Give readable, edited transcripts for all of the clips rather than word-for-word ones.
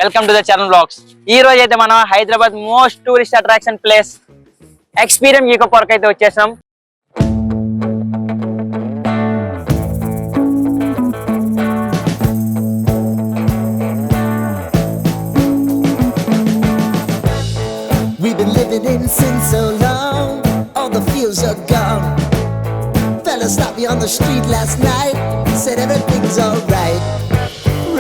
Welcome to the Charan vlogs. ఈ రోజు అయితే మనం Hyderabad most tourist attraction place Experium eco park అయితే వచ్చేసాం. We've been living in sin so long, all the feels are gone. Fella stopped me on the street last night, said everything's alright.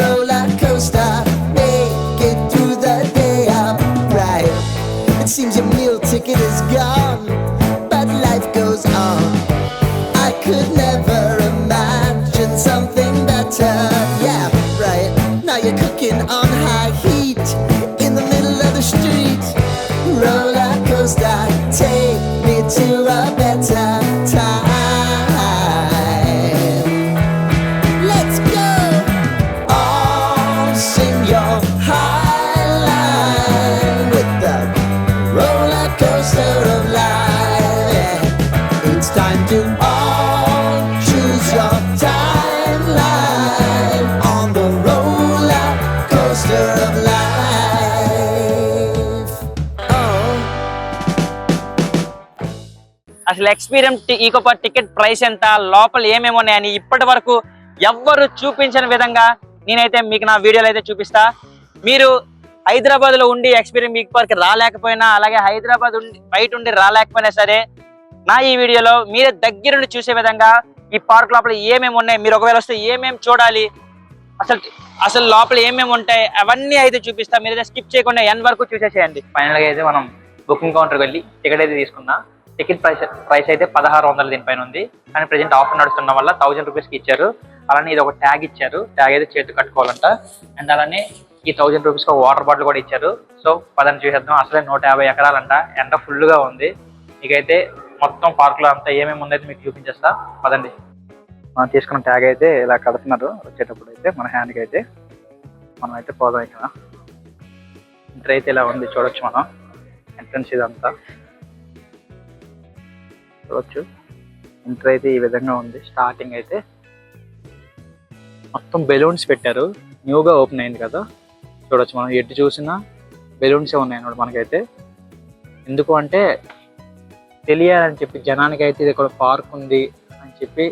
Roller coaster, make it through the day, alright. It seems your meal ticket is gone, but life goes on. I could never imagine something better, yeah, right. Now you're cooking on high heat in the middle of the street. Roller coaster, take me to a better time. Let's go. All sing your high line with the roller coaster of life. Yeah. It's time to all choose your timeline on the roller coaster of life. అసలు Experium eco park ticket price ఎంత, లోపల ఏమేమి ఉన్నాయని ఇప్పటి వరకు ఎవ్వరు చూపించని విధంగా నేనైతే మీకు నా వీడియోలో అయితే చూపిస్తా. మీరు హైదరాబాద్ లో ఉండి ఎక్స్పీరియం ఈకో పార్క్ రాలేకపోయినా, అలాగే హైదరాబాద్ బయట ఉండి రాలేకపోయినా సరే, నా ఈ వీడియోలో మీరే దగ్గరుండి చూసే విధంగా ఈ పార్క్ లోపల ఏమేమి ఉన్నాయి, మీరు ఒకవేళ వస్తే ఏమేమి చూడాలి, అసలు లోపల ఏమేమి ఉంటాయి అవన్నీ అయితే చూపిస్తా. మీరైతే స్కిప్ చేయకుండా ఎండ్ వరకు చూసేసేయండి. ఫైనల్ గా అయితే మనం బుకింగ్ కౌంటర్కి వెళ్ళి టికెట్ అయితే తీసుకున్నా. టికెట్ ప్రైస్ అయితే 1600 దీనిపైన ఉంది, కానీ ప్రెజెంట్ ఆఫర్ నడుస్తున్న వల్ల 1000 రూపీస్కి ఇచ్చారు. అలానే ఇది ఒక ట్యాగ్ ఇచ్చారు, ట్యాగ్ అయితే చేతి కట్టుకోవాలంట. అండ్ అలానే ఈ 1000 రూపీస్కి ఒక వాటర్ బాటిల్ కూడా ఇచ్చారు. సో పదని చూసేద్దాం. అసలే 150 ఎకరాలంట, ఎండ ఫుల్గా ఉంది. మీకైతే మొత్తం పార్కులో అంతా ఏమేమి ఉందైతే మీకు చూపించేస్తా, పదండి. మనం తీసుకున్న ట్యాగ్ అయితే ఇలా కడుతున్నారు. వచ్చేటప్పుడు అయితే మన హ్యాండ్కి అయితే మనం అయితే పోదాం. ఇక్కడ ఎంట్రీ అయితే ఇలా ఉంది, చూడొచ్చు మనం ఎంట్రన్స్ ఇదంతా చూడొచ్చు. ఎంట్రీ అయితే ఈ విధంగా ఉంది. స్టార్టింగ్ అయితే మొత్తం బెలూన్స్ పెట్టారు, న్యూగా ఓపెన్ అయింది కదా, చూడొచ్చు మనం. ఎటు చూసినా బెలూన్సే ఉన్నాయి అన్నమాట మనకైతే. ఎందుకు అంటే తెలియాలని చెప్పి జనానికి అయితే ఇది ఇక్కడ పార్క్ ఉంది అని చెప్పి,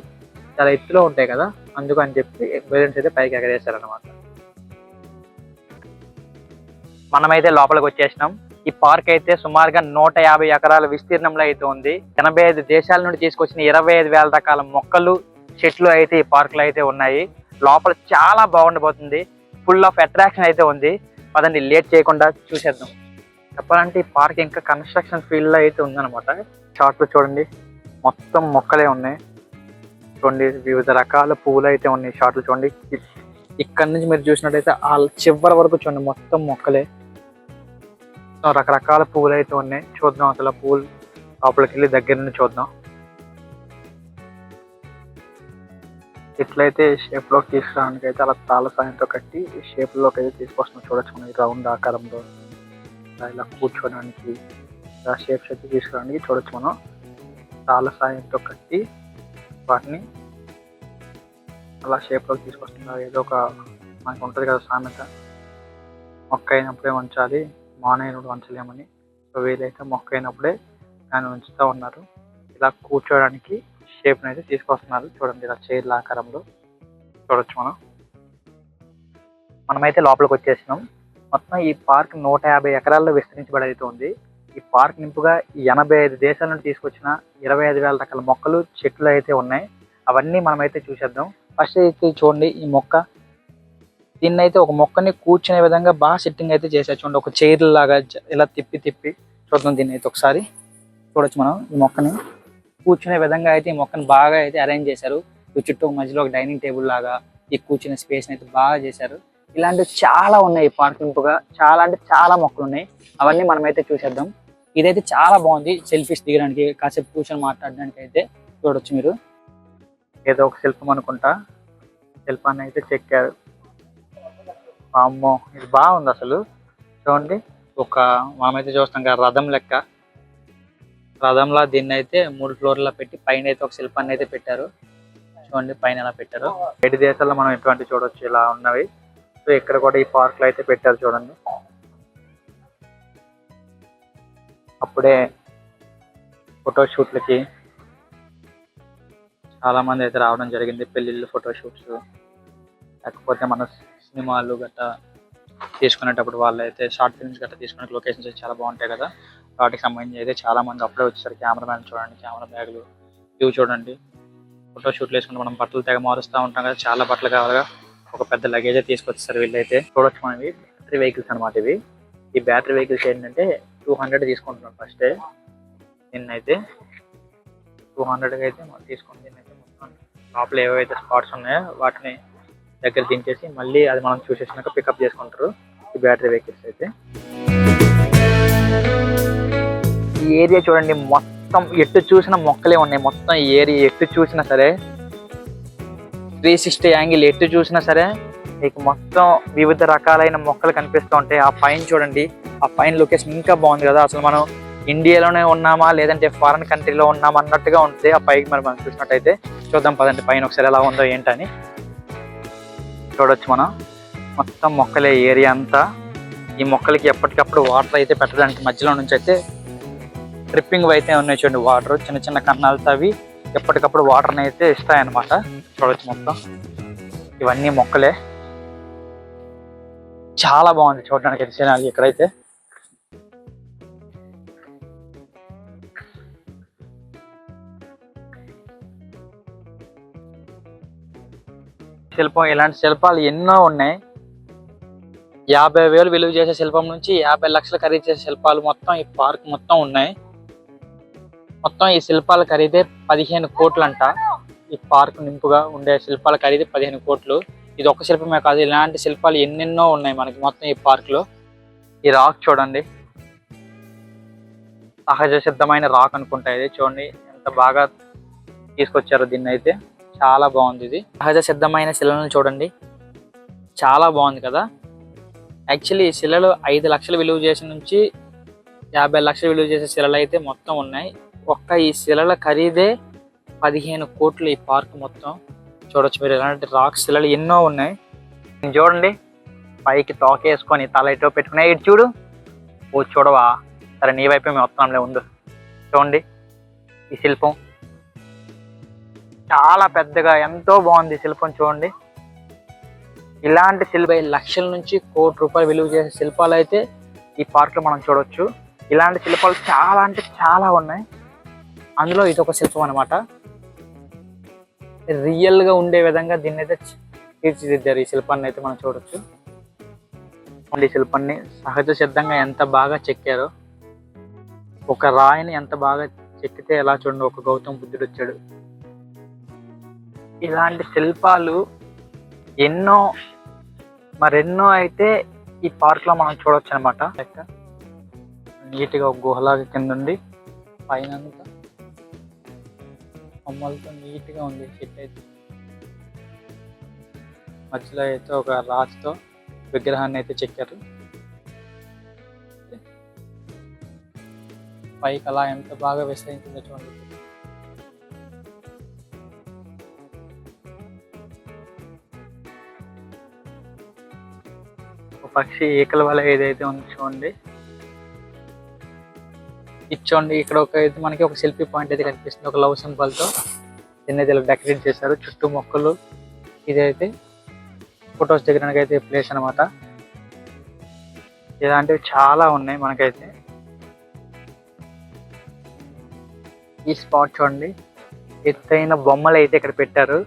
చాలా ఎత్తులో ఉంటాయి కదా, అందుకు అని చెప్పి బెలూన్స్ అయితే పైకి ఎగరేశారనమాట. మనమైతే లోపలికి వచ్చేసినాం. ఈ పార్క్ అయితే సుమారుగా 150 ఎకరాల విస్తీర్ణంలో అయితే ఉంది. 85 దేశాల నుండి తీసుకొచ్చిన 25,000 రకాల మొక్కలు, చెట్లు అయితే ఈ పార్క్ లో అయితే ఉన్నాయి. లోపల చాలా బాగుండబోతుంది, ఫుల్ ఆఫ్ అట్రాక్షన్ అయితే ఉంది. పదండి లేట్ చేయకుండా చూసేద్దాం. చెప్పాలంటే ఈ పార్క్ ఇంకా కన్స్ట్రక్షన్ ఫీల్డ్ లో అయితే ఉందన్నమాట. షార్ట్లు చూడండి, మొత్తం మొక్కలే ఉన్నాయి. చూడండి వివిధ రకాల పువ్వులు అయితే ఉన్నాయి. షార్ట్లు చూడండి, ఇక్కడ నుంచి మీరు చూసినట్టయితే ఆ చివరి వరకు చూడండి మొత్తం మొక్కలే. రకరకాల పువ్వులు అయితే ఉన్నాయి. చూద్దాం అసలు పువ్వులు లోపలికి వెళ్ళి దగ్గర నుండి చూద్దాం. ఇట్లయితే షేప్ లోకి తీసుకురావడానికి అయితే అలా తాళ్ళ సాయంతో కట్టి ఈ షేప్ లోకి అయితే తీసుకొస్తున్నాం. చూడొచ్చు మనం రౌండ్ ఆకారంలో ఇలా కూర్చోడానికి ఇలా షేప్స్ అయితే తీసుకురావడానికి చూడొచ్చు మనం. తాళ్ళ సాయంతో కట్టి వాటిని అలా షేప్ లోకి తీసుకొస్తున్నారు. ఏదో ఒక మనకు ఉంటుంది కదా సామెత, మొక్క అయినప్పుడే ఉంచాలి, మానైనప్పుడు ఉంచలేమని. సో వీలైతే మొక్క అయినప్పుడే దాన్ని ఉంచుతూ ఉన్నారు. ఇలా కూర్చోడానికి షేప్ని అయితే తీసుకొస్తున్నారు. చూడండి ఇలా చైర్ల ఆకారంలో చూడొచ్చు మనం. మనమైతే లోపలికి వచ్చేసినాం. మొత్తం ఈ పార్క్ 150 ఎకరాల్లో విస్తరించబడి అయితే ఉంది. ఈ పార్క్ నింపుగా 85 దేశాల నుండి తీసుకొచ్చిన 25,000 రకాల మొక్కలు, చెట్లు అయితే ఉన్నాయి. అవన్నీ మనమైతే చూసేద్దాం. ఫస్ట్ అయితే చూడండి ఈ మొక్క, దీన్ని అయితే ఒక మొక్కని కూర్చునే విధంగా బాగా సెట్టింగ్ అయితే చేశారు. చూడండి ఒక చైర్ లాగా ఇలా తిప్పి చూద్దాం. దీన్ని అయితే ఒకసారి చూడొచ్చు మనం. ఈ మొక్కని కూర్చునే విధంగా అయితే ఈ మొక్కని బాగా అయితే అరేంజ్ చేశారు. చుట్టూ మధ్యలో ఒక డైనింగ్ టేబుల్ లాగా ఈ కూర్చునే స్పేస్ అయితే బాగా చేశారు. ఇలాంటివి చాలా ఉన్నాయి ఈ పార్క్ నింపుగా. చాలా అంటే చాలా మొక్కలు ఉన్నాయి. అవన్నీ మనమైతే చూసేద్దాం. ఇదైతే చాలా బాగుంది సెల్ఫీస్ దిగడానికి, కాసేపు కూర్చొని మాట్లాడడానికి అయితే చూడొచ్చు మీరు. ఏదో ఒక శిల్పం అనుకుంటా, శిల్పాన్ని అయితే చెక్కారు. అమ్మో ఇది బాగుంది అసలు. చూడండి ఒక మనమైతే చూస్తాం కదా రథం లెక్క, రథంలా దీన్ని అయితే 3 ఫ్లోర్లా పెట్టి పైన అయితే ఒక శిల్పాన్ని అయితే పెట్టారు. చూడండి పైన ఎలా పెట్టారు. 7 దేశాల్లో మనం ఎటువంటి చూడొచ్చు ఇలా ఉన్నవి. సో ఇక్కడ కూడా ఈ పార్క్ లో అయితే పెట్టారు చూడండి. అప్పుడే ఫోటో షూట్లకి చాలా మంది అయితే రావడం జరిగింది. పెళ్ళిళ్ళు, ఫోటో షూట్స్, లేకపోతే మన సినిమాలు గట్రా తీసుకునేటప్పుడు వాళ్ళు అయితే షార్ట్ ఫిల్మ్స్ గట్రా తీసుకునే లొకేషన్స్ అయితే చాలా బాగుంటాయి కదా. వాటికి సంబంధించి అయితే చాలా మంది అప్పుడే వచ్చేసారు. కెమెరామ్యాన్ చూడండి, కెమెరా బ్యాగులు ఇవి చూడండి. ఫోటో షూట్లు వేసుకుంటే మనం బట్టలు తెగ మారుస్తూ ఉంటాం కదా, చాలా బట్టలు కావాలిగా. ఒక పెద్ద లగేజ్ తీసుకొచ్చేసారు వీళ్ళైతే. చూడొచ్చు మనవి బ్యాటరీ వెహికల్స్ అనమాట ఇవి. ఈ బ్యాటరీ వెహికల్స్ ఏంటంటే 200 తీసుకుంటున్నాం ఫస్టే. నిన్నైతే 200కి అయితే మనం తీసుకుని దీన్నైతే మొత్తం లోపల ఏవైతే స్పాట్స్ ఉన్నాయో వాటిని దగ్గర దించేసి మళ్ళీ అది మనం చూసేసినాక పికప్ చేసుకుంటారు ఈ బ్యాటరీ వెహికల్స్ అయితే. ఈ ఏరియా చూడండి, మొత్తం ఎటు చూసిన మొక్కలే ఉన్నాయి. మొత్తం ఈ ఏరియా ఎటు చూసినా సరే 360 యాంగిల్ ఎటు చూసినా సరే మీకు మొత్తం వివిధ రకాలైన మొక్కలు కనిపిస్తూ ఉంటాయి. ఆ పైన చూడండి, ఆ పైన లొకేషన్ ఇంకా బాగుంది కదా. అసలు మనం ఇండియాలోనే ఉన్నామా లేదంటే ఫారెన్ కంట్రీలో ఉన్నామా అన్నట్టుగా ఉంటుంది ఆ పైకి మనం చూసినట్టయితే. చూద్దాం పదండి పైన ఒకసారి ఎలా ఉందో ఏంటని. చూడొచ్చు మనం మొత్తం మొక్కలే ఏరియా అంతా. ఈ మొక్కలకి ఎప్పటికప్పుడు వాటర్ అయితే పెట్టడానికి మధ్యలో నుంచి అయితే డ్రిప్పింగ్ అయితే ఉన్నాయి చూడండి. వాటర్ చిన్న చిన్న కన్నాలతో అవి ఎప్పటికప్పుడు వాటర్ని అయితే ఇస్తాయన్నమాట. చూడొచ్చు మొత్తం ఇవన్నీ మొక్కలే. చాలా బాగుంది చూడడానికి అయితే సినారీ ఇక్కడైతే. శిల్పం, ఇలాంటి శిల్పాలు ఎన్నో ఉన్నాయి. 50,000 విలువ చేసే శిల్పం నుంచి 50 లక్షలు ఖరీదు చేసే శిల్పాలు మొత్తం ఈ పార్క్ మొత్తం ఉన్నాయి. మొత్తం ఈ శిల్పాల ఖరీదే 15 కోట్లు అంట. ఈ పార్క్ నింపుగా ఉండే శిల్పాల ఖరీదే 15 కోట్లు. ఇది ఒక శిల్పమే కాదు, ఇలాంటి శిల్పాలు ఎన్నెన్నో ఉన్నాయి మనకి మొత్తం ఈ పార్క్ లో. ఈ రాక్ చూడండి, సహజ సిద్ధమైన రాక్ అనుకుంటా ఇది. చూడండి ఎంత బాగా తీసుకొచ్చారో దీన్ని అయితే. చాలా బాగుంది ఇది. సహజ సిద్ధమైన శిలలను చూడండి, చాలా బాగుంది కదా. యాక్చువల్లీ ఈ శిలలు 5 లక్షలు విలువ చేసే నుంచి 50 లక్షలు విలువ చేసే శిలలు అయితే మొత్తం ఉన్నాయి. ఒక్క ఈ శిలల ఖరీదే 15 కోట్లు ఈ పార్క్ మొత్తం. చూడొచ్చు మీరు, ఇలాంటి రాక్ శిలలు ఎన్నో ఉన్నాయి. చూడండి పైకి తోకేసుకొని తల ఇటో పెట్టుకునే. ఇటు చూడు, ఓ చూడవా, సరే నీ వైపే మేము వస్తాంలే ఉండు. చూడండి ఈ శిల్పం చాలా పెద్దగా ఎంతో బాగుంది శిల్పం చూడండి. ఇలాంటి శిల్ప లక్షల నుంచి కోటి రూపాయలు విలువ చేసే శిల్పాలు అయితే ఈ పార్క్ లో మనం చూడొచ్చు. ఇలాంటి శిల్పాలు చాలా అంటే చాలా ఉన్నాయి. అందులో ఇది ఒక శిల్పం అనమాట. రియల్ గా ఉండే విధంగా దీన్ని అయితే తీర్చిదిద్దారు. ఈ శిల్పాన్ని అయితే మనం చూడొచ్చు. ఈ శిల్పాన్ని సహజ సిద్ధంగా ఎంత బాగా చెక్కారో. ఒక రాయిని ఎంత బాగా చెక్కితే ఎలా చూడండి, ఒక గౌతమ బుద్ధుడు వచ్చాడు. ఇలాంటి శిల్పాలు ఎన్నో మరెన్నో అయితే ఈ పార్క్ లో మనం చూడొచ్చు అనమాట. నీట్ గా ఒక గుహలాగా కింద ఉండి పైన కొమ్మలతో నీట్ గా ఉంది చెట్టు అయితే. మధ్యలో అయితే ఒక రాతితో విగ్రహాన్ని అయితే చెక్కారు. పైకి అలా ఎంత బాగా విస్తరించిందో చూడండి. పక్షి ఈకల వల్ల ఏదైతే ఉంది చూడండి. ఇచ్చోండి ఇక్కడ ఒక అయితే మనకి ఒక సెల్ఫీ పాయింట్ అయితే కనిపిస్తుంది. ఒక లవ్ సింబల్ తో దీన్ని ఇలా డెకరేట్ చేశారు. చుట్టూ మొక్కలు, ఇదైతే ఫొటోస్ దిగడానికి అయితే ప్లేస్ అనమాట. ఇలాంటివి చాలా ఉన్నాయి మనకైతే. ఈ స్పాట్ చూడండి, ఎత్తైన బొమ్మలు అయితే ఇక్కడ పెట్టారు.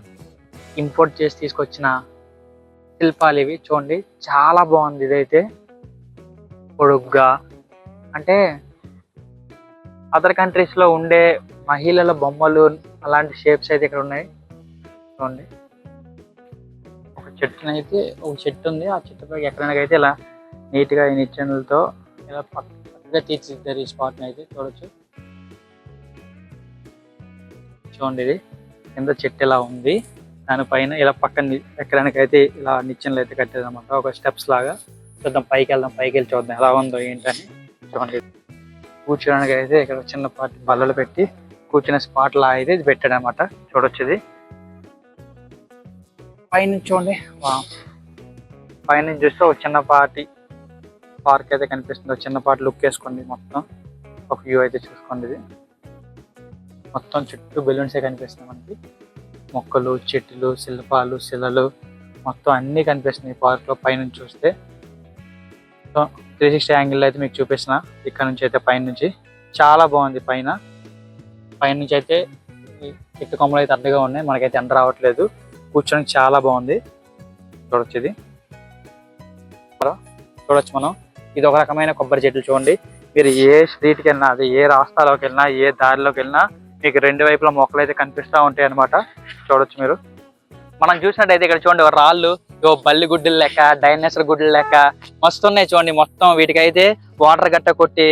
ఇంపోర్ట్ చేసి తీసుకొచ్చిన శిల్పాలు ఇవి చూడండి, చాలా బాగుంది. ఇదైతే పొడుగ్గా అంటే అదర్ కంట్రీస్ లో ఉండే మహిళల బొమ్మలు అలాంటి షేప్స్ అయితే ఇక్కడ ఉన్నాయి చూడండి. ఒక చెట్టునైతే ఒక చెట్టు ఉంది, ఆ చెట్టు పైకి ఎక్కడైనా అయితే ఇలా నీట్ గా ఈ నిచ్చెనలతో ఇలా పక్కగా తీర్చిదిద్దారు. ఈ స్పాట్ అయితే చూడొచ్చు. చూడండి ఇది కింద చెట్టు ఇలా ఉంది, దానిపైన ఇలా పక్కన ఎక్కడానికైతే ఇలా నిచ్చెనలు అయితే కట్టేది అనమాట. ఒక స్టెప్స్ లాగా. చూద్దాం పైకి వెళ్దాం, పైకి వెళ్ళి చూద్దాం ఎలా ఉందో ఏంటని. చూడండి కూర్చోడానికి అయితే ఇక్కడ చిన్నపాటి బల్లలు పెట్టి కూర్చునే స్పాట్ లా అయితే ఇది పెట్టాడు అనమాట. చూడొచ్చు ఇది పైన చూడండి. పైనుంచి చూస్తే ఒక చిన్నపాటి పార్క్ అయితే కనిపిస్తుంది. ఒక చిన్నపాటి లుక్ వేసుకోండి. మొత్తం ఒక వ్యూ అయితే చూసుకోండి. ఇది మొత్తం చుట్టూ బెలూన్సే కనిపిస్తున్నాయి మనకి. మొక్కలు, చెట్లు, శిల్పాలు, శిలలు మొత్తం అన్నీ కనిపిస్తున్నాయి పార్క్లో పైనుంచి చూస్తే. సో 360 యాంగిల్లో అయితే మీకు చూపిస్తున్నా. ఇక్కడ నుంచి అయితే పైనుంచి చాలా బాగుంది. పైనుంచి అయితే చెట్టు కొమ్మలు అయితే అడ్డగా ఉన్నాయి, మనకైతే ఎండ రావట్లేదు. కూర్చోడానికి చాలా బాగుంది. చూడొచ్చు, ఇది చూడొచ్చు మనం. ఇది ఒక రకమైన కొబ్బరి చెట్లు. చూడండి, మీరు ఏ స్ట్రీట్కి వెళ్ళినా, అది ఏ రాస్తాలోకి వెళ్ళినా, ఏ దారిలోకి వెళ్ళినా మీకు రెండు వైపులా మొక్కలు అయితే కనిపిస్తూ ఉంటాయి అనమాట. చూడొచ్చు మీరు. మనం చూసినట్టయితే ఇక్కడ చూడండి రాళ్ళు బల్లి గుడ్డలు లెక్క, డైనోసార్ గుడ్డలు లెక్క మస్తు ఉన్నాయి. చూడండి మొత్తం వీటికైతే వాటర్ గట్ట కొట్టి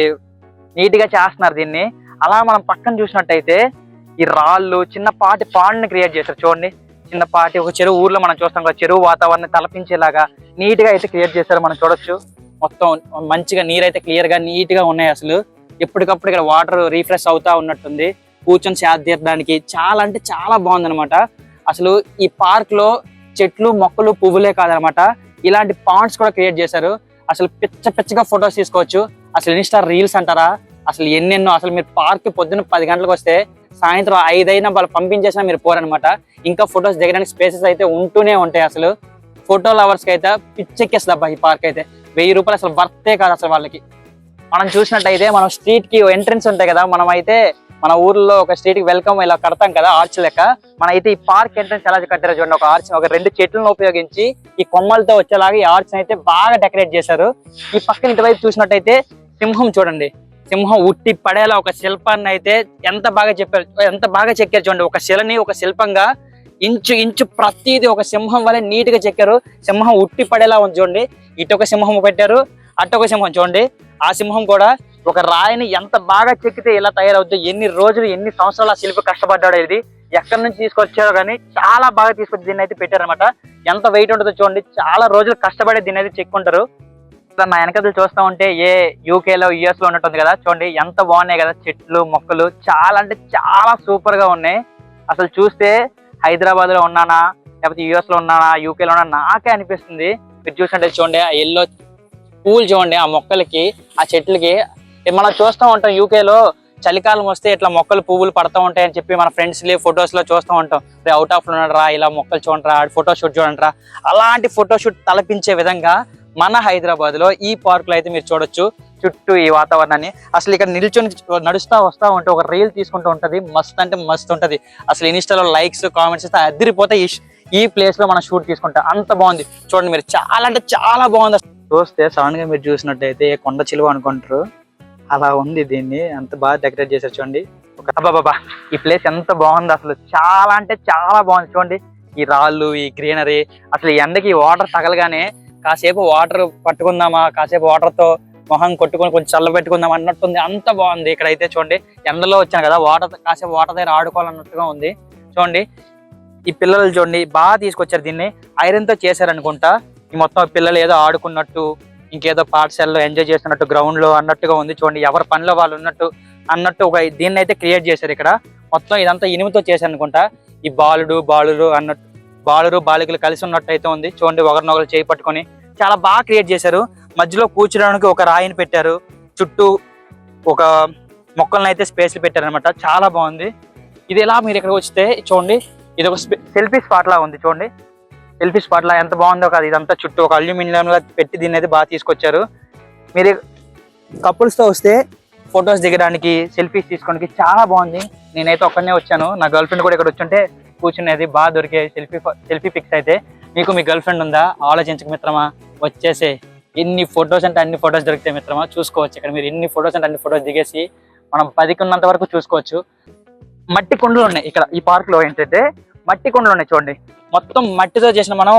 నీట్ గా చేస్తున్నారు దీన్ని. అలా మనం పక్కన చూసినట్టయితే ఈ రాళ్ళు చిన్నపాటి పాండ్ని క్రియేట్ చేశారు. చూడండి, చిన్నపాటి ఒక చెరువు, ఊర్లో మనం చూస్తాం కదా, చెరువు వాతావరణం తలపించేలాగా నీట్ గా అయితే క్రియేట్ చేశారు. మనం చూడొచ్చు మొత్తం మంచిగా నీరు అయితే క్లియర్ గా నీట్ గా ఉన్నాయి. అసలు ఎప్పటికప్పుడు ఇక్కడ వాటర్ రీఫ్రెష్ అవుతా ఉన్నట్టుంది. కూర్చొని సేద తీరడానికి చాలా అంటే చాలా బాగుంది అనమాట. అసలు ఈ పార్క్ లో చెట్లు, మొక్కలు, పువ్వులే కాదనమాట, ఇలాంటి పాండ్స్ కూడా క్రియేట్ చేశారు. అసలు పిచ్చగా ఫొటోస్ తీసుకోవచ్చు. అసలు ఇన్స్టా రీల్స్ అంటారా, అసలు ఎన్నెన్నో. అసలు మీరు పార్క్ పొద్దున్న 10 గంటలకు వస్తే సాయంత్రం 5 అయినా వాళ్ళు పంపించేసినా మీరు పోరనమాట. ఇంకా ఫొటోస్ దిగడానికి స్పేసెస్ అయితే ఉంటూనే ఉంటాయి. అసలు ఫోటో లవర్స్ కి అయితే పిచ్చెక్కేస్తుంది అబ్బా ఈ పార్క్ అయితే. 1000 రూపాయలు అసలు వర్తే కాదు అసలు వాళ్ళకి. మనం చూసినట్టయితే మనం స్ట్రీట్ కి ఎంట్రన్స్ ఉంటాయి కదా, మనం అయితే మన ఊర్లో ఒక స్ట్రీట్ కి వెల్కమ్ ఇలా కడతాం కదా ఆర్చ్ లెక్క, మన అయితే ఈ పార్క్ ఎంట్రన్స్ ఎలా కట్టారో చూడండి. ఒక ఆర్చ్, ఒక 2 చెట్లను ఉపయోగించి ఈ కొమ్మలతో వచ్చేలాగా ఈ ఆర్చ్ అయితే బాగా డెకరేట్ చేశారు. ఈ పక్కన ఇటువైపు చూసినట్టయితే సింహం చూడండి, సింహం ఉట్టి పడేలా ఒక శిల్పాన్ని అయితే ఎంత బాగా చెక్కారు చూడండి. ఒక శిలని ఒక శిల్పంగా ఇంచు ప్రతిదీ ఒక సింహం వల్ల నీట్ గా చెక్కారు. సింహం ఉట్టి పడేలా ఉంది చూడండి. ఇటు ఒక సింహం పెట్టారు, అటు ఒక సింహం చూడండి. ఆ సింహం కూడా ఒక రాయిని ఎంత బాగా చెక్కితే ఇలా తయారవుద్ది. ఎన్ని రోజులు, ఎన్ని సంవత్సరాలు ఆ శిల్పి కష్టపడ్డాడు. ఇది ఎక్కడి నుంచి తీసుకొచ్చారో కానీ చాలా బాగా తీసుకొచ్చి దీన్ని అయితే పెట్టారనమాట. ఎంత వెయిట్ ఉంటుందో చూడండి. చాలా రోజులు కష్టపడి దీన్ని అయితే చెక్కుంటారు. నా వెనకలు చూస్తూ ఉంటే యూకేలో, యుఎస్ లో ఉన్నట్టుంది కదా. చూడండి ఎంత బాగున్నాయి కదా చెట్లు, మొక్కలు. చాలా అంటే చాలా సూపర్ గా ఉన్నాయి. అసలు చూస్తే హైదరాబాద్ లో ఉన్నానా, లేకపోతే యుఎస్ లో ఉన్నానా, యూకే లో ఉన్నా నాకే అనిపిస్తుంది. మీరు చూసినట్టే చూడండి, ఆ ఎల్లో పూలు చూడండి, ఆ మొక్కలకి, ఆ చెట్లకి. మనం చూస్తూ ఉంటాం యూకేలో చలికాలం వస్తే ఇట్లా మొక్కలు, పువ్వులు పడతా ఉంటాయి అని చెప్పి మన ఫ్రెండ్స్ ఫొటోస్ లో చూస్తూ ఉంటాం. అవుట్ ఆఫ్ లో ఉన్నారా, ఇలా మొక్కలు చూడండిరా, ఫోటోషూట్ చూడండిరా. అలాంటి ఫోటోషూట్ తలపించే విధంగా మన హైదరాబాద్ లో ఈ పార్క్ లో అయితే మీరు చూడొచ్చు. చుట్టూ ఈ వాతావరణాన్ని అసలు ఇక్కడ నిల్చొని నడుస్తా వస్తా ఉంటే ఒక రీల్ తీసుకుంటూ ఉంటది. మస్త్ అంటే మస్తు ఉంటది. అసలు ఇన్స్టాలో లైక్స్, కామెంట్స్ ఇస్తే అదిరిపోతే ఈ ప్లేస్ లో మనం షూట్ తీసుకుంటాం. అంత బాగుంది చూడండి మీరు. చాలా అంటే చాలా బాగుంది. చూస్తే సడన్ గా మీరు చూసినట్టయితే కొండ చిలువ అనుకుంటారు, అలా ఉంది. దీన్ని అంత బాగా డెకరేట్ చేశారు చూడండి. బాబా ఈ ప్లేస్ ఎంత బాగుంది అసలు. చాలా అంటే చాలా బాగుంది చూడండి. ఈ రాళ్ళు, ఈ గ్రీనరీ. అసలు ఈ ఎండకి వాటర్ తగలగానే కాసేపు వాటర్ పట్టుకుందామా, కాసేపు వాటర్ తో మొహం కొట్టుకొని కొంచెం చల్ల పెట్టుకుందాం అన్నట్టుంది. అంత బాగుంది. ఇక్కడైతే చూడండి ఎండలో వచ్చాను కదా, కాసేపు వాటర్ దగ్గర ఆడుకోవాలన్నట్టుగా ఉంది. చూడండి ఈ పిల్లలు చూడండి బాగా తీసుకొచ్చారు. దీన్ని ఐరన్ తో చేశారనుకుంటా. ఈ మొత్తం పిల్లలు ఏదో ఆడుకున్నట్టు, ఇంకేదో పాఠశాలలో ఎంజాయ్ చేస్తున్నట్టు, గ్రౌండ్ లో అన్నట్టుగా ఉంది. చూడండి ఎవరి పనిలో వాళ్ళు అన్నట్టు ఒక దీన్ని అయితే క్రియేట్ చేశారు. ఇక్కడ మొత్తం ఇదంతా ఇనుముతో చేశారు అనుకుంటా. ఈ బాలురు అన్నట్టు, బాలికలు కలిసి ఉన్నట్టు అయితే ఉంది. చూడండి ఒకరినొకరు చేయి పట్టుకొని చాలా బాగా క్రియేట్ చేశారు. మధ్యలో కూర్చోడానికి ఒక రాయిని పెట్టారు. చుట్టూ ఒక మొక్కలను అయితే స్పేస్ పెట్టారు అనమాట. చాలా బాగుంది. ఇది ఎలా మీరు ఇక్కడికి వస్తే చూడండి, ఇది ఒక సెల్ఫీ స్పాట్ లా ఉంది. చూడండి సెల్ఫీ స్పాట్ లా ఎంత బాగుందో కదా. ఇదంతా చుట్టూ ఒక అల్యూమినియం లా పెట్టి దీన్ని అయితే బాగా తీసుకొచ్చారు. మీరు కపుల్స్ తో వస్తే ఫొటోస్ దిగడానికి, సెల్ఫీస్ తీసుకోవడానికి చాలా బాగుంది. నేనైతే ఒక్కనే వచ్చాను. నా గర్ల్ ఫ్రెండ్ కూడా ఇక్కడ వచ్చుంటే కూర్చునేది. బాగా దొరికే సెల్ఫీ పిక్స్ అయితే. మీకు మీ గర్ల్ ఫ్రెండ్ ఉందా? ఆలోచించక మిత్రమా, వచ్చేసే. ఎన్ని ఫొటోస్ అంటే అన్ని ఫొటోస్ దొరుకుతాయి మిత్రమా. చూసుకోవచ్చు ఇక్కడ మీరు. ఎన్ని ఫొటోస్ అంటే అన్ని ఫొటోస్ దిగేసి మనం 10కి ఉన్నంత వరకు చూసుకోవచ్చు. మట్టి కుండలు ఉన్నాయి ఇక్కడ. ఈ పార్క్ లో ఏంటంటే మట్టి కుండలు ఉన్నాయి చూడండి. మొత్తం మట్టితో చేసిన, మనం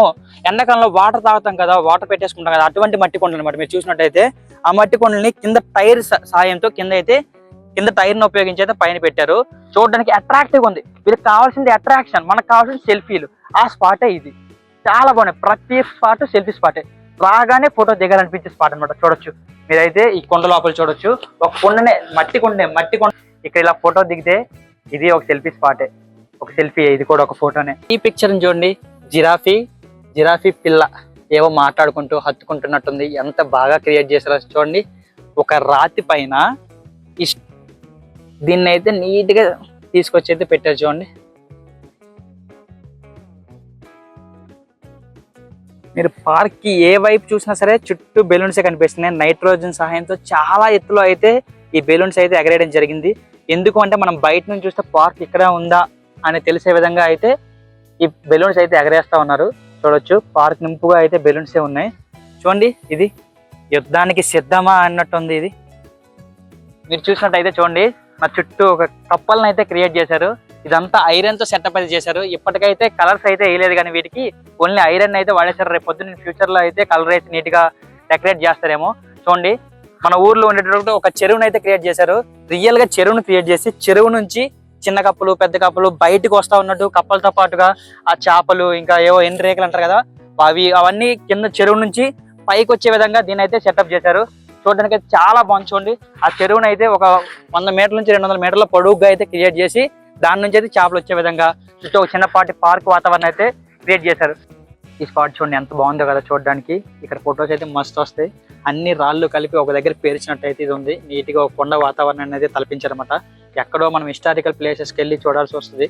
ఎండాకాలంలో వాటర్ తాగుతాం కదా, వాటర్ పెట్టేసుకుంటాం కదా, అటువంటి మట్టి కొండలు అనమాట. మీరు చూసినట్టయితే ఆ మట్టి కొండల్ని కింద టైర్ సాయంతో కింద టైర్ ని ఉపయోగించి అయితే పైన పెట్టారు. చూడడానికి అట్రాక్టివ్ ఉంది. వీళ్ళకి కావాల్సింది అట్రాక్షన్, మనకు కావాల్సింది సెల్ఫీలు. ఆ స్పాటే ఇది. చాలా బాగున్నాయి. ప్రతి స్పాట్ సెల్ఫీ స్పాటే. రాగానే ఫోటో దిగాలనిపించే స్పాట్ అనమాట. చూడొచ్చు మీరైతే ఈ కొండ లోపల చూడొచ్చు. ఒక కొండనే, మట్టి కొండ. ఇక్కడ ఇలా ఫోటో దిగితే ఇది ఒక సెల్ఫీ స్పాటే, ఒక సెల్ఫీ. ఇది కూడా ఒక ఫోటోనే. ఈ పిక్చర్ చూడండి, జిరాఫీ పిల్ల. ఏవో మాట్లాడుకుంటూ హత్తుకుంటున్నట్టుంది. ఎంత బాగా క్రియేట్ చేశారో చూడండి. ఒక రాతి పైన దీన్ని అయితే నీట్గా తీసుకొచ్చి అయితే పెట్టారు చూడండి. మీరు పార్క్ కి ఏ వైపు చూసినా సరే చుట్టూ బెలూన్సే కనిపిస్తున్నాయి. నైట్రోజన్ సహాయంతో చాలా ఎత్తులో అయితే ఈ బెలూన్స్ అయితే ఎగరేయడం జరిగింది. ఎందుకు అంటే మనం బయట నుంచి చూస్తే పార్క్ ఇక్కడ ఉందా అని తెలిసే విధంగా అయితే ఈ బెలూన్స్ అయితే ఎగరేస్తా ఉన్నారు. చూడొచ్చు పార్క్ నింపుగా అయితే బెలూన్సే ఉన్నాయి. చూడండి ఇది యుద్ధానికి సిద్ధమా అన్నట్టుంది. ఇది మీరు చూసినట్టయితే చూడండి, నా చుట్టూ ఒక కప్పలను అయితే క్రియేట్ చేశారు. ఇదంతా ఐరన్ తో సెటప్ అయితే చేశారు. ఇప్పటికైతే కలర్స్ అయితే వేయలేదు, కానీ వీటికి ఓన్లీ ఐరన్ అయితే వాడేశారు. రేపు పొద్దున్న ఫ్యూచర్ లో అయితే కలర్ అయితే నీట్ గా డెకరేట్ చేస్తారేమో. చూడండి మన ఊర్లో ఉండేటప్పుడు ఒక చెరువును అయితే క్రియేట్ చేశారు. రియల్ గా చెరువును క్రియేట్ చేసి చెరువు నుంచి చిన్న కప్పలు పెద్ద కప్పలు బయటకు వస్తా ఉన్నట్టు, కప్పలతో పాటుగా ఆ చేపలు ఇంకా ఏవో ఎండు రేకులు అంటారు కదా అవన్నీ కింద చెరువు నుంచి పైకి వచ్చే విధంగా దీన్ని అయితే సెటప్ చేశారు. చూడడానికి అయితే చాలా బాగుంది. చూడండి ఆ చెరువును అయితే ఒక 100 మీటర్ల నుంచి 200 మీటర్ల పొడుగుగా అయితే క్రియేట్ చేసి దాని నుంచి అయితే చేపలు వచ్చే విధంగా చుట్టూ ఒక చిన్నపాటి పార్క్ వాతావరణం అయితే క్రియేట్ చేశారు. ఈ స్పాట్ చూడండి ఎంత బాగుందో కదా చూడడానికి. ఇక్కడ ఫొటోస్ అయితే మస్తు వస్తాయి. అన్ని రాళ్ళు కలిపి ఒక దగ్గర పేర్చినట్టు అయితే ఇది ఉంది. నీట్ గా ఒక కొండ వాతావరణాన్ని అయితే తలపించారన్నమాట. ఎక్కడో మనం హిస్టారికల్ ప్లేసెస్కి వెళ్ళి చూడాల్సి వస్తుంది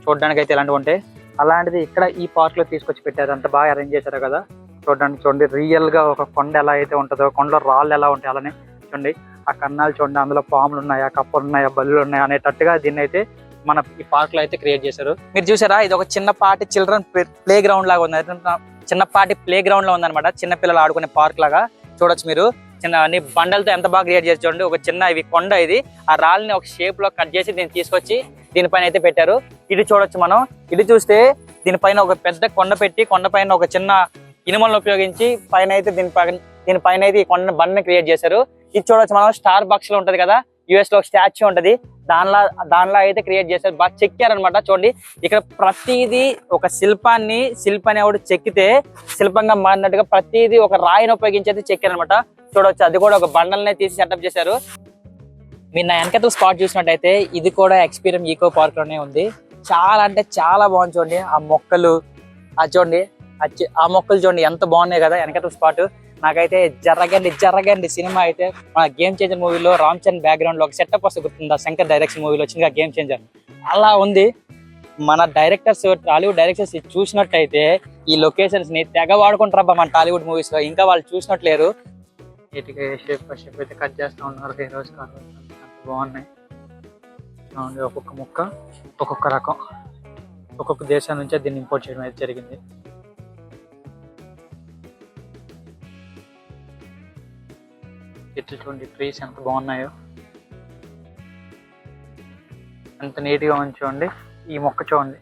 చూడడానికి అయితే ఇలాంటివి ఉంటాయి. అలాంటిది ఇక్కడ ఈ పార్క్ లో తీసుకొచ్చి పెట్టారు. అంత బాగా అరేంజ్ చేశారు కదా చూడడానికి. చూడండి రియల్ గా ఒక కొండ ఎలా అయితే ఉంటుందో, కొండలో రాళ్ళు ఎలా ఉంటాయి అలానే చూడండి. ఆ కన్నాలు చూడండి, అందులో పాములు ఉన్నాయా, కప్పలు ఉన్నాయా, బల్లులు ఉన్నాయా అనేటట్టుగా దీన్ని అయితే మన ఈ పార్క్ లో అయితే క్రియేట్ చేశారు. మీరు చూసారా, ఇది ఒక చిన్నపాటి చిల్డ్రన్ ప్లే గ్రౌండ్ లాగా ఉంది. చిన్నపాటి ప్లే గ్రౌండ్ లో ఉందన్నమాట. చిన్న పిల్లలు ఆడుకునే పార్క్ లాగా చూడొచ్చు మీరు. చిన్న అన్ని బండలతో ఎంత బాగా క్రియేట్ చేసి చూడండి. ఒక చిన్న ఇవి కొండ, ఇది ఆ రాళ్ళని ఒక షేప్ లో కట్ చేసి దీన్ని తీసుకొచ్చి దీనిపైన అయితే పెట్టారు. ఇది చూడొచ్చు మనం. ఇది చూస్తే దీనిపైన ఒక పెద్ద కొండ పెట్టి కొండపైన ఒక చిన్న ఇనుమలను ఉపయోగించి పైన అయితే దీనిపైన అయితే ఈ కొండ బండని క్రియేట్ చేశారు. ఇది చూడొచ్చు మనం. స్టార్ బాక్స్ లో ఉంటది కదా యుఎస్ లో ఒక స్టాచ్యూ ఉంటది, దానిలో అయితే క్రియేట్ చేశారు. బాగా చెక్కారనమాట. చూడండి ఇక్కడ ప్రతిదీ ఒక శిల్పి అనేవాడు చెక్కితే శిల్పంగా మారినట్టుగా ప్రతిదీ ఒక రాయిని ఉపయోగించి అయితే చెక్కారనమాట. చూడవచ్చు అది కూడా ఒక బండల్నే తీసి సెటప్ చేశారు. మీరు నా వెనకతో స్పాట్ చూసినట్టయితే ఇది కూడా ఎక్స్పీరియన్స్ ఈకో పార్క్ లోనే ఉంది. చాలా అంటే చాలా బాగుంది. చూడండి ఆ మొక్కలు, చూడండి ఆ మొక్కలు చూడండి ఎంత బాగున్నాయి కదా వెనకతో స్పాట్. నాకైతే జరగండి సినిమా అయితే మన గేమ్ చేంజర్ మూవీలో రామ్ చరణ్ బ్యాక్గ్రౌండ్ లో ఒక సెటప్ వస్తే గుర్తుందా, శంకర్ డైరెక్షన్ మూవీలో వచ్చింది గేమ్ చేంజర్, అలా ఉంది. మన డైరెక్టర్స్ టాలీవుడ్ డైరెక్టర్స్ చూసినట్టయితే ఈ లొకేషన్స్ ని తెగ వాడుకుంటారా మన టాలీవుడ్ మూవీస్ లో. ఇంకా వాళ్ళు చూసినట్లేరు. ఇటుగా షేప్ అయితే కట్ చేస్తూ ఉన్నారు. హీరోస్ బాగున్నాయి. ఒక్కొక్క ముక్క ఒక్కొక్క రకం, ఒక్కొక్క దేశం నుంచే దీన్ని ఇంపోర్ట్ చేయడం అయితే జరిగింది. ఇటువంటి ట్రీస్ ఎంత బాగున్నాయో, ఎంత నీట్గా ఉంది చూడండి. ఈ మొక్క చూడండి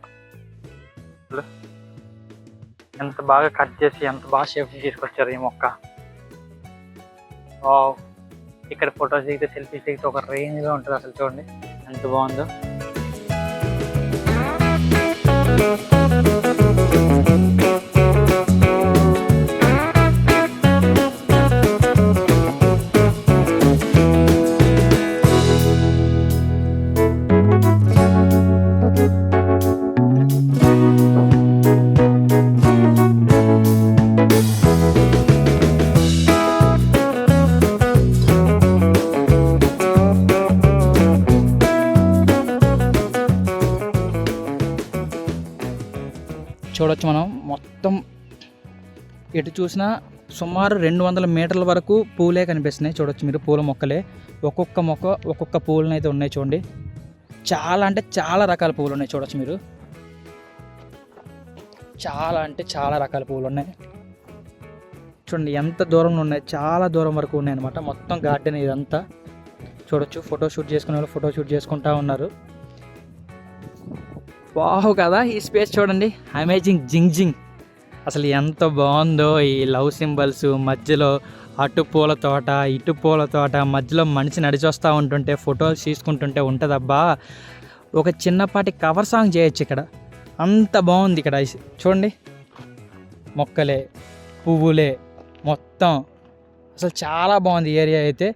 ఎంత బాగా కట్ చేసి ఎంత బాగా షేప్ తీసుకొచ్చారు ఈ మొక్క. ఇక్కడ ఫొటోస్ దిగితే సెల్ఫీస్ దిగితే ఒక రేంజ్ గా ఉంటుంది అసలు. చూడండి ఎంత బాగుందో. చూడొచ్చు మనం. మొత్తం ఎటు చూసినా సుమారు 200 మీటర్ల వరకు పూలే కనిపిస్తున్నాయి. చూడొచ్చు మీరు, పూల మొక్కలే. ఒక్కొక్క మొక్క ఒక్కొక్క పూలను అయితే ఉన్నాయి చూడండి. చాలా అంటే చాలా రకాల పూలు ఉన్నాయి. చూడొచ్చు మీరు, చాలా అంటే చాలా రకాల పూలు ఉన్నాయి. చూడండి ఎంత దూరంలో ఉన్నాయి, చాలా దూరం వరకు ఉన్నాయి అనమాట. మొత్తం గార్డెన్ ఇదంతా. చూడొచ్చు ఫోటోషూట్ చేసుకునే వాళ్ళు ఫోటోషూట్ చేసుకుంటా ఉన్నారు. వావ్ కదా ఈ స్పేస్ చూడండి, అమేజింగ్. జింగ్ అసలు ఎంత బాగుందో. ఈ లవ్ సింబల్స్ మధ్యలో, అటు పూల తోట ఇటు పూల తోట, మధ్యలో మనిషి నడిచి వస్తూ ఉంటుంటే ఫోటోలు తీసుకుంటుంటే ఉంటుందబ్బా. ఒక చిన్నపాటి కవర్ సాంగ్ చేయొచ్చు ఇక్కడ, అంత బాగుంది ఇక్కడ. చూడండి మొక్కలే పువ్వులే మొత్తం, అసలు చాలా బాగుంది ఏరియా అయితే.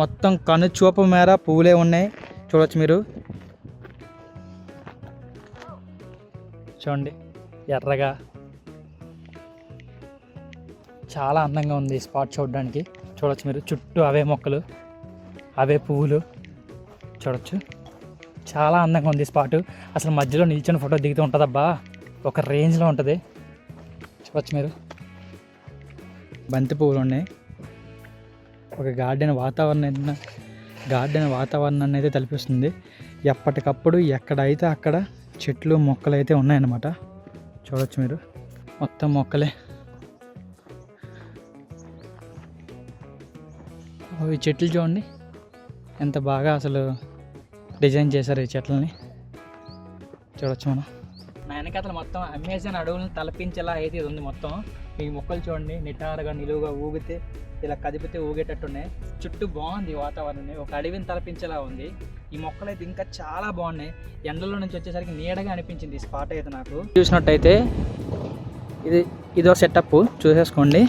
మొత్తం కనుచూపు మేర పువ్వులే ఉన్నాయి. చూడవచ్చు మీరు, చూడండి ఎర్రగా చాలా అందంగా ఉంది ఈ స్పాట్ చూడడానికి. చూడొచ్చు మీరు, చుట్టూ అవే మొక్కలు, అవే పువ్వులు చూడొచ్చు. చాలా అందంగా ఉంది స్పాట్. అసలు మధ్యలో నిల్చొని ఫోటో దిగుతూ ఉంటుందబ్బా, ఒక రేంజ్లో ఉంటుంది. చూడొచ్చు మీరు, బంతి పువ్వులు ఉన్నాయి. ఒక గార్డెన్ వాతావరణాన్ని అయితే తలపిస్తుంది. ఎప్పటికప్పుడు ఎక్కడైతే అక్కడ చెట్లు మొక్కలు అయితే ఉన్నాయన్నమాట. చూడొచ్చు మీరు, మొత్తం మొక్కలే. ఈ చెట్లు చూడండి ఎంత బాగా అసలు డిజైన్ చేశారు ఈ చెట్లని. చూడొచ్చు మనం. నా వెనకాతల మొత్తం అమెజాన్ అడవులను తలపించేలా అయితే ఇది ఉంది మొత్తం. ఈ మొక్కలు చూడండి, నిటారుగా నిలువుగా ఊగితే ఇలా కదిపితే ఊగేటట్టున్నాయి. చుట్టూ బాగుంది వాతావరణం, ఒక అడవిని తలపించేలా ఉంది. ఈ మొక్కలు అయితే ఇంకా చాలా బాగున్నాయి. ఎండలో నుంచి వచ్చేసరికి నీడగా అనిపించింది ఈ స్పాట్ అయితే నాకు. చూసినట్టయితే ఇది ఒక సెటప్ చూసేసుకోండి.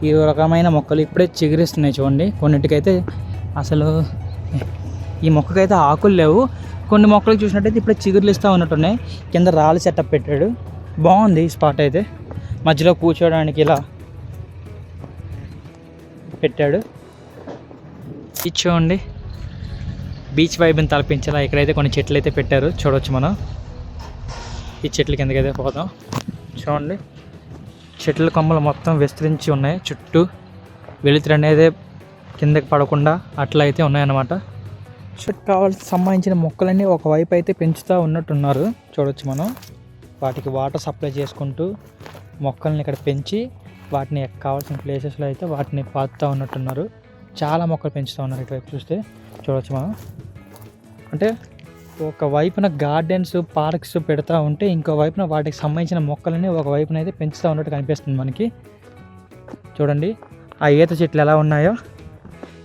ఈ రకమైన మొక్కలు ఇప్పుడే చిగురిస్తున్నాయి చూడండి. కొన్నిటికైతే అసలు ఈ మొక్కకైతే ఆకులు లేవు. కొన్ని మొక్కలు చూసినట్టయితే ఇప్పుడే చిగురులు ఇస్తూ ఉన్నట్టున్నాయి. కింద రాళ్ళు సెటప్ పెట్టాడు, బాగుంది ఈ స్పాట్ అయితే. మధ్యలో కూర్చోడానికి ఇలా పెట్టాడు. ఇది చూడండి, బీచ్ వైబ్ని తలపించేలా ఇక్కడైతే కొన్ని చెట్లు అయితే పెట్టారు. చూడవచ్చు మనం. ఈ చెట్ల కిందకైతే పోదాం. చూడండి, చెట్ల కొమ్మలు మొత్తం విస్తరించి ఉన్నాయి. చుట్టూ వెలుతురు అనేది కిందకి పడకుండా అట్లా అయితే ఉన్నాయన్నమాట. చెట్టు కావాల్సిన సంబంధించిన మొక్కలన్నీ ఒకవైపు అయితే పెంచుతూ ఉన్నట్టున్నారు. చూడవచ్చు మనం. వాటికి వాటర్ సప్లై చేసుకుంటూ మొక్కల్ని ఇక్కడ పెంచి వాటిని కావాల్సిన ప్లేసెస్లో అయితే వాటిని పాతుతూ ఉన్నట్టున్నారు. చాలా మొక్కలు పెంచుతూ ఉన్నారు ఇటువైపు చూస్తే. చూడవచ్చు మనం. అంటే ఒక వైపున గార్డెన్స్ పార్క్స్ పెడతా ఉంటే ఇంకో వైపున వాటికి సంబంధించిన మొక్కలని ఒక వైపున అయితే పెంచుతూ ఉన్నట్టు కనిపిస్తుంది మనకి. చూడండి ఆ ఈత చెట్లు ఎలా ఉన్నాయో.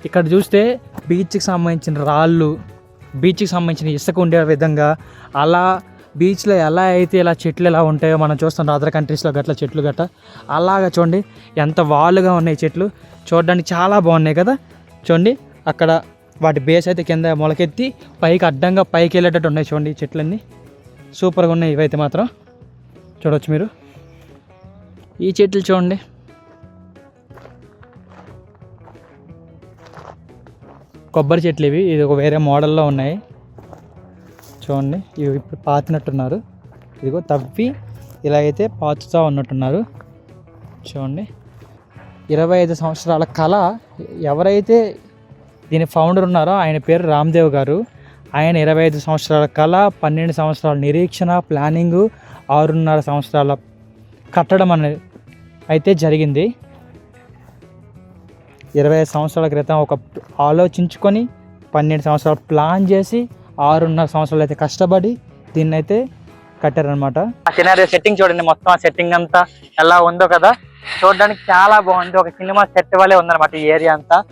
ఇక్కడ చూస్తే బీచ్కి సంబంధించిన రాళ్ళు, బీచ్కి సంబంధించిన ఇసుక ఉండే విధంగా అలా బీచ్లో ఎలా అయితే ఇలా చెట్లు ఎలా ఉంటాయో మనం చూస్తాం అదర్ కంట్రీస్లో గట్ల చెట్లు గట్ట అలాగా చూడండి ఎంత వాలుగా ఉన్నాయి చెట్లు. చూడడానికి చాలా బాగున్నాయి కదా. చూడండి అక్కడ వాటి బేస్ అయితే కింద మొలకెత్తి పైకి అడ్డంగా పైకి వెళ్ళేటట్టు ఉన్నాయి. చూడండి ఈ చెట్లన్నీ సూపర్గా ఉన్నాయి ఇవైతే మాత్రం. చూడవచ్చు మీరు. ఈ చెట్లు చూడండి, కొబ్బరి చెట్లు ఇవి. ఇది ఒక వేరే మోడల్లో ఉన్నాయి చూడండి. ఇవి ఇప్పుడు పాతినట్టున్నారు. ఇదిగో తవ్వి ఇలా అయితే పాతుతూ ఉన్నట్టున్నారు. చూడండి 25 సంవత్సరాల కళ. ఎవరైతే దీని ఫౌండర్ ఉన్నారో ఆయన పేరు రామ్దేవ్ గారు. ఆయన 25 సంవత్సరాల కళ, 12 సంవత్సరాల నిరీక్షణ, ప్లానింగు, 6.5 సంవత్సరాల కట్టడం అనేది అయితే జరిగింది. 25 సంవత్సరాల క్రితం ఒక ఆలోచించుకొని 12 సంవత్సరాలు ప్లాన్ చేసి 6.5 సంవత్సరాలు అయితే కష్టపడి దీన్ని అయితే కట్టారనమాట. ఆ సినారియో సెట్టింగ్ చూడండి, మొత్తం ఆ సెట్టింగ్ అంతా ఎలా ఉందో కదా. చూడడానికి చాలా బాగుంది. ఒక సినిమా సెట్ వల్లే ఉందన్నమాట ఈ ఏరియా అంతా.